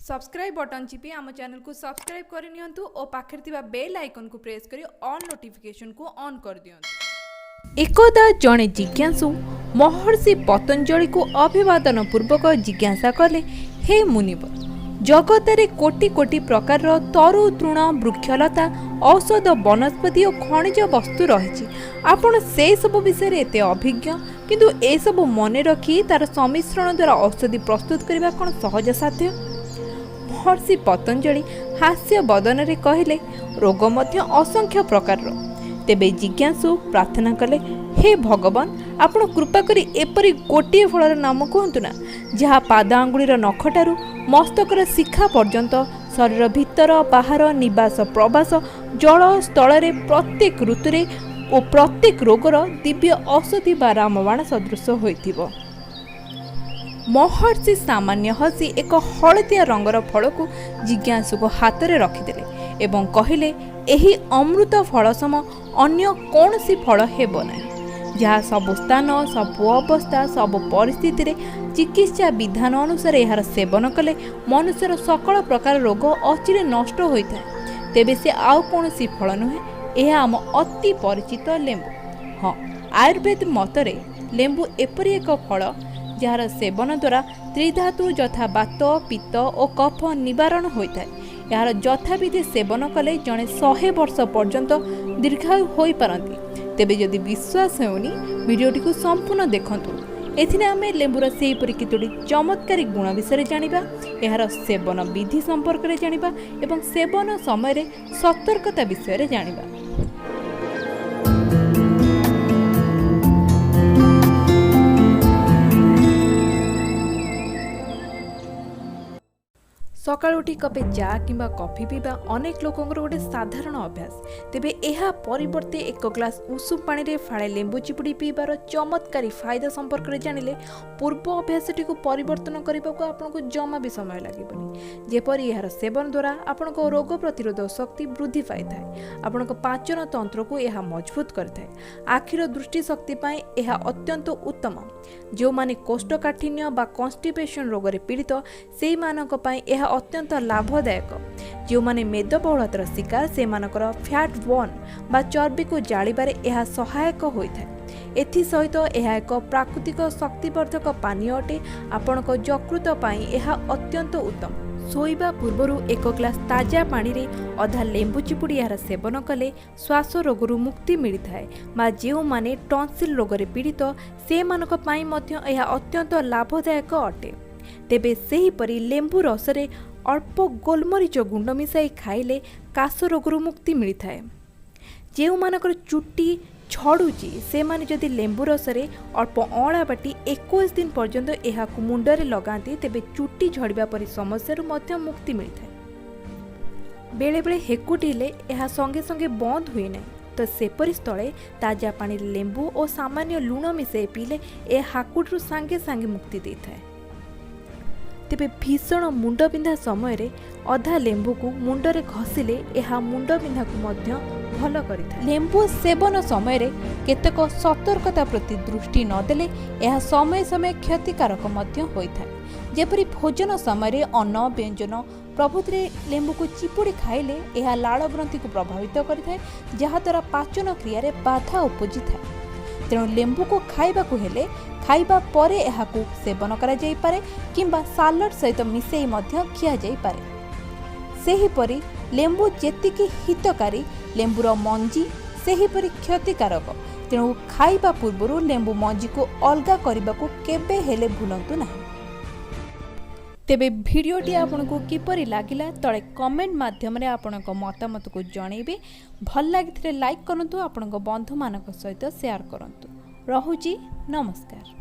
Subscribe button Chipi आम channel को subscribe करनियंतु और पाखरे थिबा बेल आइकन को प्रेस करी ऑल नोटिफिकेशन को ऑन कर दियंतु। एकदा जणे जिज्ञासु महर्षि पतंजलि को अभिवादन पूर्वक जिज्ञासा कले, हे मुनिवर, जगतरे कोटि कोटि प्रकार तरु तृण वृक्षलता औषध वनस्पति और खनिज वस्तु रही, आपण से सब विषय एते अभिज्ञ, किंतु ए सब मन रखी तार सम्मिश्रण द्वारा औषधि प्रस्तुत करबा कोन सहज साध्य? महर्षि पतंजलि हास्य बदन रे कहले, रोग मध्य असंख्य प्रकार। तेबे जिज्ञासु प्रार्थना कले, हे भगवान, आपण कृपा करी एपरी गोटे फलर नाम कहतु ना, जहाँ पाद आंगुलीर नखठारू मस्तकर शिखा पर्यंत शरीर भितर बाहर निवास प्रवास जल स्थल प्रत्येक ऋतुरे और प्रत्येक रोगर दिव्य औषधि बा रामबाण सदृश होइथिबो। महर्षि सामान्य हसी एक हलदिया रंगर फल को जिज्ञासु को हाथ में रखिदेले एवं कहले, एही अमृत फल सम अन्य कौन सी फल हेब नाही, जहाँ सब स्थान सब अवस्था सब परिस्थिति रे चिकित्सा विधान अनुसार यार सेवन कले मनुष्यर सकल प्रकार रोग अचिरे नष्ट होता है। तेबे से आउ कौन सी फल नुहे, यह आम अति परिचित लेंबू। हाँ, आयुर्वेद मतरे लेंबू एपरी एक फल जार सेवन द्वारा त्रिधातु यथा बात पित्त और कफ निवारण होता है। यार यथाविधि सेवन कले जड़े 100 वर्ष पर्यंत दीर्घायु हो पारती। तेबे जदि विश्वास होनी वीडियोटी को संपूर्ण देखंतु। एथिने आमे लेंबूर सेहीपरि कितोटी चमत्कारी गुण विषय जानिबा, यार सेवन विधि संपर्क रे जानिबा एवं सेवन समय रे सतर्कता विषय रे जानिबा। सकाळ उठी कपे चा किंबा कॉफी पीवा अनेक लोकंकर गोटे साधारण अभ्यास। तेबे एहा परिवर्ते एक ग्लास उषुम पानी रे फाळे लेंबू चिपुड़ी पीबार चमत्कारी फायदा संपर्क रे जानिले पूर्व अभ्यासटी को परिवर्तन करबाको आपनको जमा भी समय लागिबनी। जेपरि एहार सेवन द्वारा आपनको रोग प्रतिरोधक शक्ति वृद्धि पाई थाए, आपनको पाचन तंत्र को एहा मजबूत करथाए, आखिर दृष्टि शक्ति पाई एहा अत्यंत उत्तम। जो माने कोष्ठकाठिन्य बा कॉन्स्टिपेशन रोग रे पीड़ित सेही मानक पाई एहा अत्यंत लाभदायक। जो माने मेदबहुलतार शिकार से मानकर फैट बर्न बा चर्बी को जालिबारे एहा सहायक होइथाए। एथि सहित एहा एक प्राकृतिक शक्तिवर्धक पानी अटे। आपणक यकृत पाई एहा अत्यंत उत्तम। सोइबा पूर्वरु एक ग्लास ताजा पानी रे अधा लेंबू चिपुड़ी यार सेवन कले श्वास रोगरु मुक्ति मिलिथाए, बा जेउ माने टॉन्सिल रोग रे पीड़ित से मानक पाई मध्य एहा अत्यंत लाभदायक अटे। तेबे सेही परि लेंबू रस रे अल्प गोलमरीच गुंड मिसाई खाइले काश रोगरु मुक्ति मिलिथाए। जेउ मानकर चुट्टी छड़ुची से माने जदि लेंबू रस रे अल्प अँला बाटी 21 दिन पर्यंत एहा मुंडरे लगाती, तेबे चुट्टी झड़िबा परि समस्या मध्य मुक्ति मिलिथाए। बेले बेले हेकुटिले एहा संगे संगे बंद हुए नहीं, तो सेपरि स्थले ताजा पानी लेंबू और सामान्य लुण मिसाई पीले ए हाकुडरू सांगे सांगे मुक्ति देथाए। तेबे भीषण मुंड बिंधा समय रे अधा लेंबू को मुंडरे घसिले एहा मुंड बिंधा को मध्य भल करिथा। लेंबू सेवन समय रे केतक सतर्कता प्रति दृष्टि नदेले एहा समय समय क्षतिकारक मध्य होइथाय। जेपरि भोजन समय रे अन्न व्यंजन प्रभुति लेंबू को चिपुड़ी खाइले एहा लाल ग्रंथि को प्रभावित करिथाय, जहा द्वारा पाचन क्रिया रे बाधा उपजी थाए। तेणु लेंबू को खाइबा को हेले खाइबा परे एहाकू सेवन करा जाई पारे किंबा सालड सहित मिसेई मध्य खिया जाई पारे। सेही परि लेंबू जेतिकी हितकारी लेंबूर मंजी सेही परि क्षतिकारक। तेणु खाइबा पूर्वरु लेंबू मंजी को अलगा करबा को केबे हेले भूलंतु नाही। तेबे भिडियोटी आपनको किपरि लागिला तळे कमेंट माध्यम रे आपनको मतामत को जणैबे। भल लागिथिले लाइक करंतु, आपनको बंधु मानक सहित शेयर करंतु। रहुची, नमस्कार।